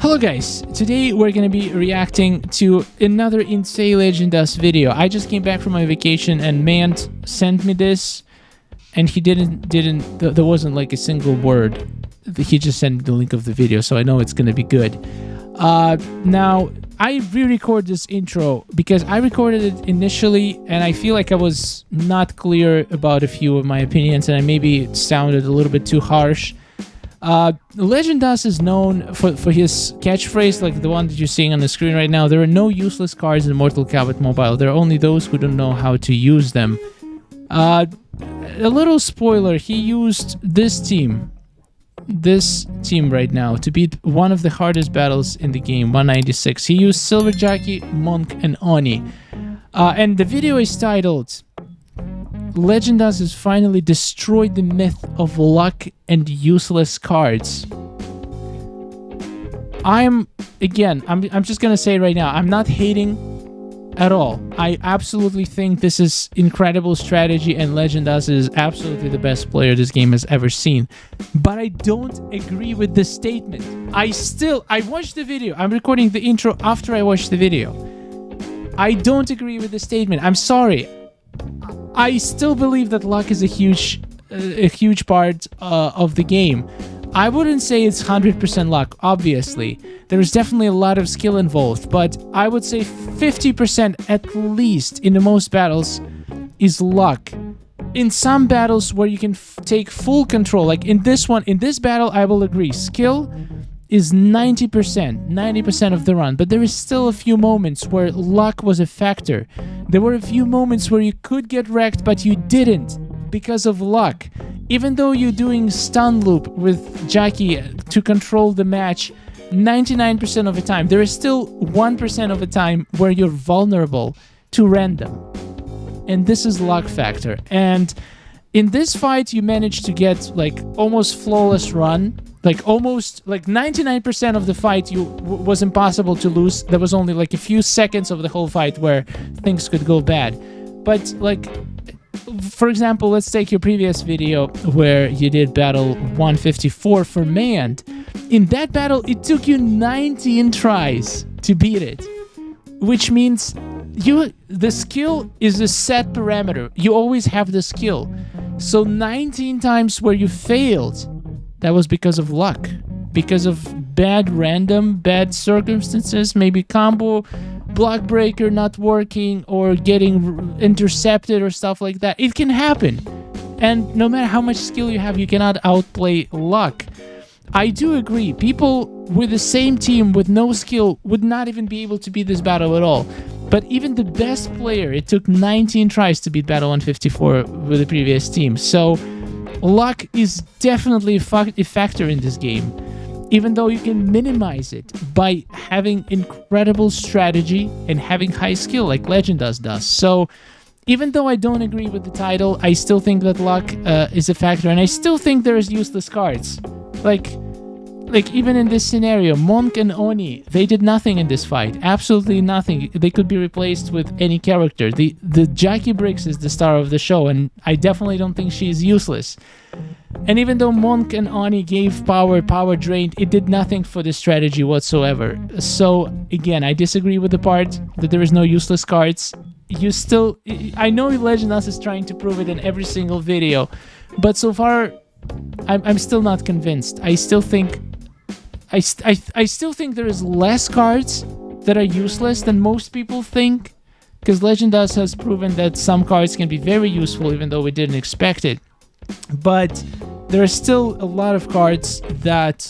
Hello guys, today we're gonna be reacting to another Insane Legend Us video. I just came back from my vacation and Mant sent me this and he there wasn't like a single word. He just sent me the link of the video, so I know it's gonna be good. Now, I re-record this intro because I recorded it initially and I feel like I was not clear about a few of my opinions and I maybe sounded a little bit too harsh. Legend Us is known for his catchphrase, like the one that you're seeing on the screen right now. There are no useless cards in Mortal Kombat Mobile. There are only those who don't know how to use them. A little spoiler, he used this team right now to beat one of the hardest battles in the game, 196. He used Silver Jacqui, Monk, and Oni. And the video is titled Legend Us has finally destroyed the myth of luck and useless cards. I'm just gonna say right now, I'm not hating at all. I absolutely think this is incredible strategy and Legend Us is absolutely the best player this game has ever seen. But I don't agree with the statement. I watched the video. I'm recording the intro after I watched the video. I don't agree with the statement. I'm sorry. I still believe that luck is a huge part of the game. I wouldn't say it's 100% luck, obviously. There's definitely a lot of skill involved, but I would say 50% at least in the most battles is luck. In some battles where you can take full control, like in this battle, I will agree, skill is 90% of the run, but there is still a few moments where luck was a factor. There were a few moments where you could get wrecked, but you didn't because of luck. Even though you're doing stun loop with Jacqui to control the match 99% of the time, there is still 1% of the time where you're vulnerable to random. And this is luck factor. And in this fight, you managed to get like almost flawless run. Like 99% of the fight was impossible to lose. There was only like a few seconds of the whole fight where things could go bad. But like, for example, let's take your previous video where you did battle 154 for Mant. In that battle, it took you 19 tries to beat it, which means the skill is a set parameter. You always have the skill. So 19 times where you failed, that was because of luck, because of bad circumstances, maybe combo, block breaker not working, or getting intercepted or stuff like that. It can happen. And no matter how much skill you have, you cannot outplay luck. I do agree, people with the same team with no skill would not even be able to beat this battle at all. But even the best player, it took 19 tries to beat battle 154 with the previous team. So luck is definitely a factor in this game, even though you can minimize it by having incredible strategy and having high skill like Legend Us does. So even though I don't agree with the title, I still think that luck is a factor, and I still think there is useless cards. Like even in this scenario, Monk and Oni, they did nothing in this fight. Absolutely nothing. They could be replaced with any character. The Jacqui Briggs is the star of the show, and I definitely don't think she is useless. And even though Monk and Oni gave power drained, it did nothing for the strategy whatsoever. So again, I disagree with the part that there is no useless cards. I know Legend Us is trying to prove it in every single video, but so far, I'm still not convinced. I still think there is less cards that are useless than most people think, because Legend Us has proven that some cards can be very useful even though we didn't expect it. But there are still a lot of cards that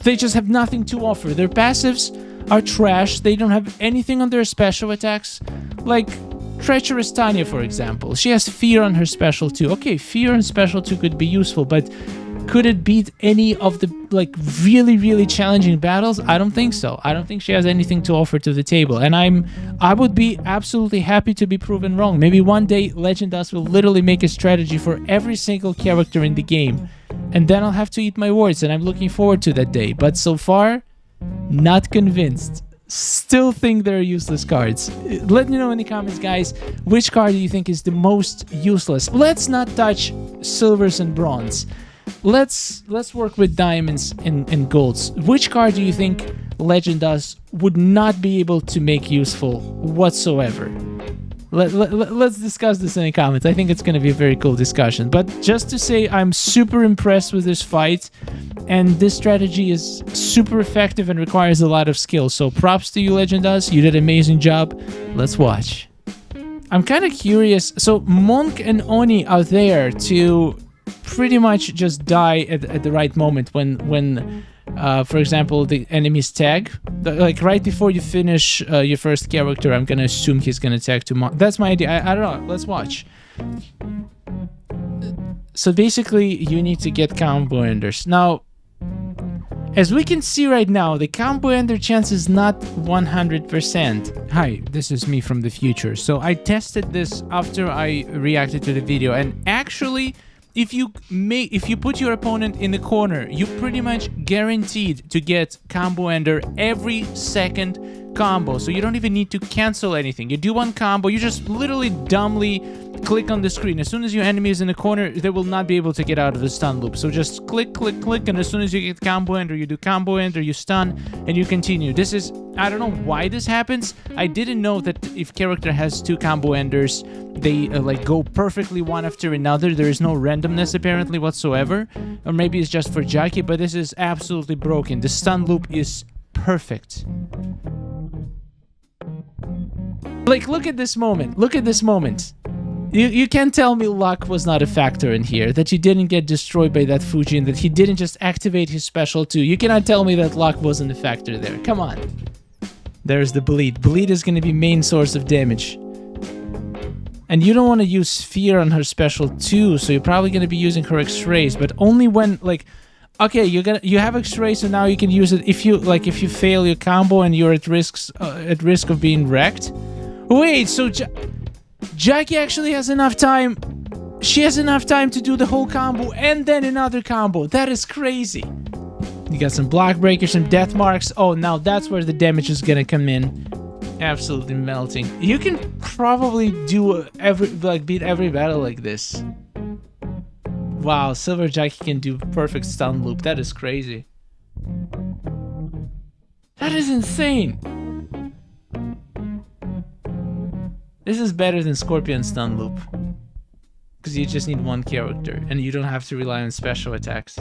they just have nothing to offer. Their passives are trash. They don't have anything on their special attacks. Like Treacherous Tanya, for example. She has Fear on her special too. Okay, Fear on special too could be useful, but could it beat any of the like really challenging battles? I don't think so. I don't think she has anything to offer to the table, and I would be absolutely happy to be proven wrong. Maybe one day Legend Us will literally make a strategy for every single character in the game, and then I'll have to eat my words, and I'm looking forward to that day. But so far, not convinced. Still think they're useless cards. Let me know in the comments, guys, which card do you think is the most useless? Let's not touch silvers and bronze. let's work with diamonds and golds. Which card do you think Legend Us would not be able to make useful whatsoever? Let's discuss this in the comments. I think it's going to be a very cool discussion. But just to say, I'm super impressed with this fight, and this strategy is super effective and requires a lot of skill. So props to you, Legend Us. You did an amazing job. Let's watch. I'm kind of curious. So Monk and Oni are there to pretty much just die at the right moment when for example, the enemy's tag. Like right before you finish your first character, I'm gonna assume he's gonna tag to Monk. That's my idea. I don't know. Let's watch. So basically, you need to get combo enders. Now, as we can see right now, the combo ender chance is not 100%. Hi, this is me from the future. So I tested this after I reacted to the video, and actually, if you put your opponent in the corner, you pretty much guaranteed to get combo ender every second combo. So you don't even need to cancel anything. You do one combo, you just literally dumbly click on the screen. As soon as your enemy is in the corner, they will not be able to get out of the stun loop. So just click, click, click, and as soon as you get combo ender, you do combo ender, you stun, and you continue. This is, I don't know why this happens. I didn't know that if character has 2 combo enders, they like go perfectly one after another. There is no randomness apparently whatsoever. Or maybe it's just for Jacqui, but this is absolutely broken. The stun loop is perfect. Like, look at this moment. Look at this moment. You can't tell me luck was not a factor in here, that you didn't get destroyed by that Fujin, that he didn't just activate his special too. You cannot tell me that luck wasn't a factor there. Come on. There's the bleed. Bleed is going to be main source of damage. And you don't want to use Fear on her special too, so you're probably going to be using her X-rays, but only when, like, okay, you have X-ray, so now you can use it if you fail your combo and you're at risk of being wrecked. Wait, so Jacqui actually has enough time. She has enough time to do the whole combo and then another combo. That is crazy. You got some block breakers, some death marks. Oh, now that's where the damage is gonna come in. Absolutely melting. You can probably do beat every battle like this. Wow, Silver Jacqui can do perfect stun loop. That is crazy. That is insane. This is better than Scorpion stun loop. Because you just need one character and you don't have to rely on special attacks.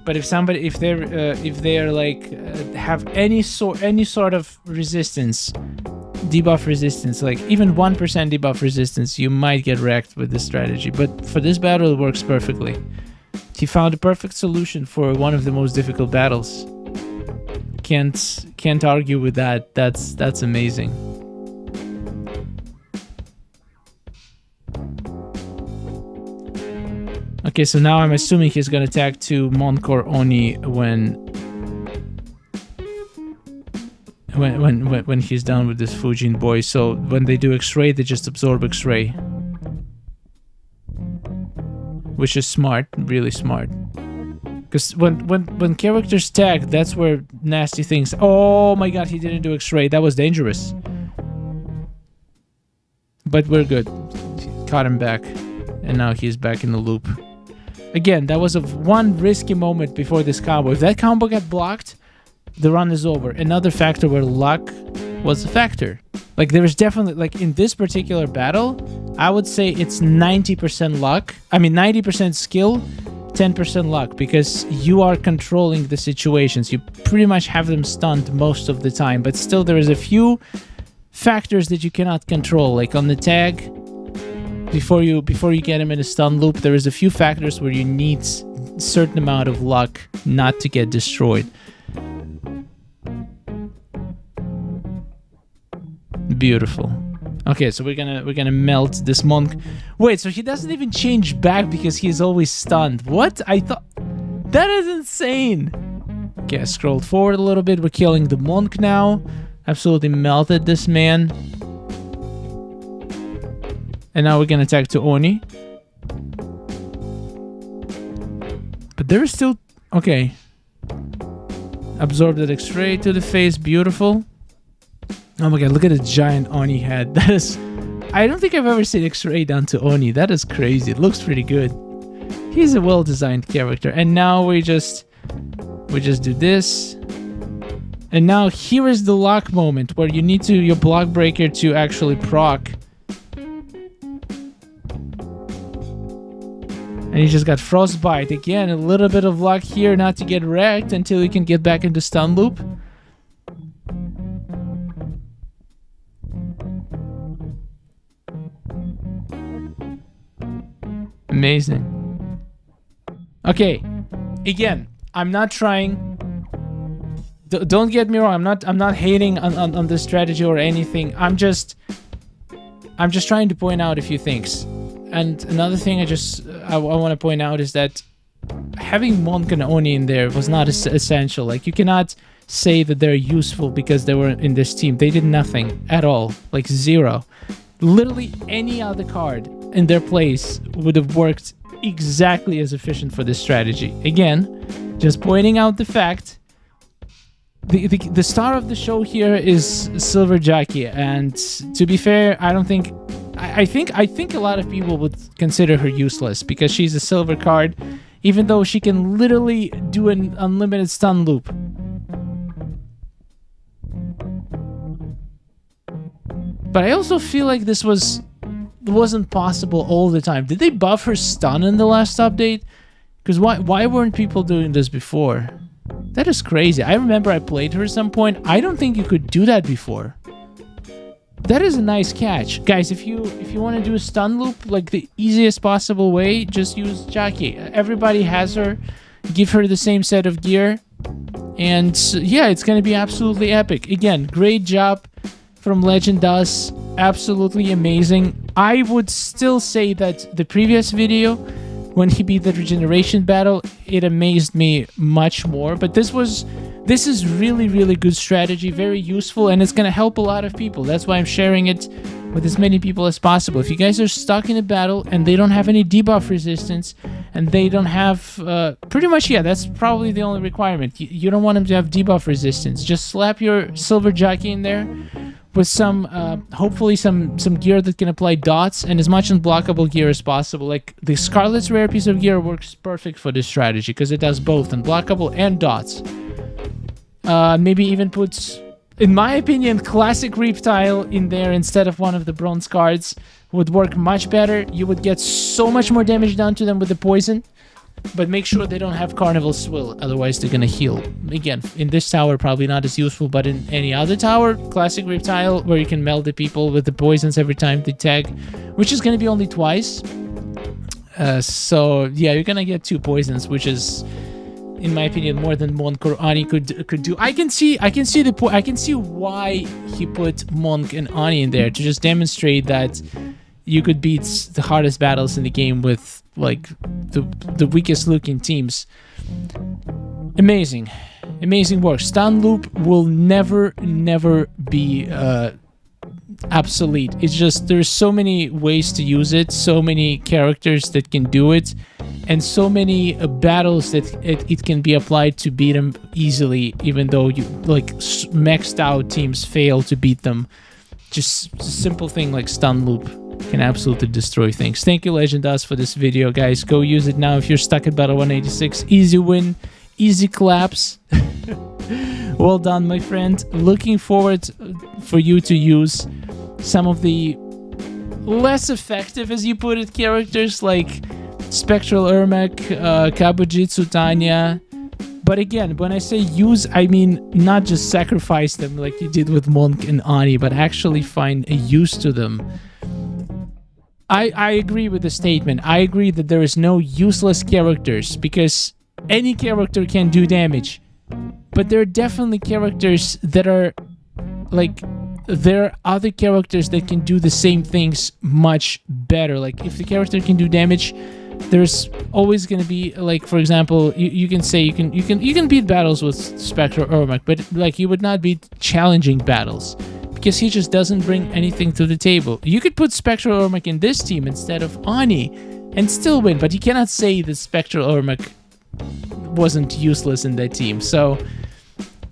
But if they're like have any sort of resistance, debuff resistance, like even 1% debuff resistance, you might get wrecked with this strategy. But for this battle, it works perfectly. He found a perfect solution for one of the most difficult battles. Can't argue with that. That's amazing. Okay, so now I'm assuming he's gonna tag to Monk or Oni when he's done with this Fujin boy. So when they do X-ray, they just absorb X-ray, which is smart, really smart. Because when characters tag, that's where nasty things. Oh my god, he didn't do X-ray. That was dangerous. But we're good. Caught him back, and now he's back in the loop. Again, that was one risky moment before this combo. If that combo got blocked, the run is over. Another factor where luck was a factor. Like, there is definitely, like, in this particular battle, I would say it's 90% luck. I mean, 90% skill, 10% luck, because you are controlling the situations. You pretty much have them stunned most of the time, but still there is a few factors that you cannot control. Like on the tag, before you get him in a stun loop, there is a few factors where you need a certain amount of luck not to get destroyed. Beautiful. Okay, so we're gonna melt this Monk. Wait, so he doesn't even change back because he's always stunned. What? I thought that is insane. Okay, I scrolled forward a little bit. We're killing the Monk now. Absolutely melted this man. And now we're gonna attack to Oni. But there is still okay. Absorb that X-ray to the face. Beautiful. Oh my god, look at the giant Oni head. That is I don't think I've ever seen X-Ray down to Oni. That is crazy. It looks pretty good. He's a well-designed character. And now we just do this. And now here is the lock moment where you need your block breaker to actually proc. And he just got frostbite. Again, a little bit of luck here not to get wrecked until he can get back into stun loop. Amazing. Okay, again, I'm not trying. Don't get me wrong. I'm not hating on this strategy or anything. I'm just trying to point out a few things. And another thing I want to point out is that having Monk and Oni in there was not essential. Like, you cannot say that they're useful because they were in this team. They did nothing at all. Like, zero. Literally any other card in their place would have worked exactly as efficient for this strategy. Again, just pointing out the fact. The star of the show here is Silver Jacqui, and to be fair, I think a lot of people would consider her useless because she's a silver card, even though she can literally do an unlimited stun loop. But I also feel like this wasn't possible all the time. Did they buff her stun in the last update? Because why weren't people doing this before? That is crazy. I remember I played her at some point. I don't think you could do that before. That is a nice catch. Guys, if you want to do a stun loop, like the easiest possible way, just use Jacqui. Everybody has her. Give her the same set of gear. And yeah, it's going to be absolutely epic. Again, great job from Legend Us. Absolutely amazing. I would still say that the previous video, when he beat the regeneration battle, it amazed me much more. But this is really, really good strategy, very useful, and it's going to help a lot of people. That's why I'm sharing it with as many people as possible. If you guys are stuck in a battle and they don't have any debuff resistance, and they don't have, pretty much, yeah, that's probably the only requirement. You don't want them to have debuff resistance. Just slap your Silver Jacqui in there with some, hopefully some gear that can apply dots and as much unblockable gear as possible. Like the Scarlet's rare piece of gear works perfect for this strategy because it does both unblockable and dots. Maybe even puts, in my opinion, classic Reptile in there instead of one of the bronze cards would work much better. You would get so much more damage done to them with the poison. But make sure they don't have Carnival Swill, otherwise they're gonna heal. Again, in this tower, probably not as useful, but in any other tower, classic Reptile, where you can melt the people with the poisons every time they tag, which is gonna be only twice. So yeah, you're gonna get 2 poisons, which is, in my opinion, more than Monk or Ani could do. I can see why he put Monk and Ani in there to just demonstrate that you could beat the hardest battles in the game with like the weakest looking teams. Amazing work. Stun loop will never be obsolete. It's just there's so many ways to use it, so many characters that can do it, and so many battles that it can be applied to beat them easily, even though you like maxed out teams fail to beat them. Just a simple thing like stun loop can absolutely destroy things. Thank you, Legend Us, for this video, guys. Go use it now if you're stuck at battle 186. Easy win, easy claps. Well done, my friend. Looking forward for you to use some of the less effective, as you put it, characters like Spectral Ermac, Kabujitsu Tanya. But again, when I say use, I mean not just sacrifice them like you did with Monk and Ani, but actually find a use to them. I agree with the statement. I agree that there is no useless characters because any character can do damage. But there are definitely characters that are like, there are other characters that can do the same things much better. Like if the character can do damage, there's always going to be, like, for example, you can say you can beat battles with Spectral Ermac, but like you would not beat challenging battles because he just doesn't bring anything to the table. You could put Spectral Ermac in this team instead of Ani and still win, but you cannot say that Spectral Ermac wasn't useless in that team. So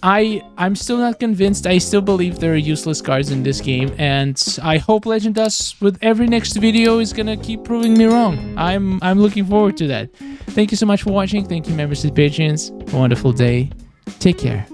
I'm still not convinced. I still believe there are useless cards in this game, and I hope Legend Does with every next video is gonna keep proving me wrong. I'm looking forward to that. Thank you so much for watching. Thank you, members and patrons. A wonderful day. Take care.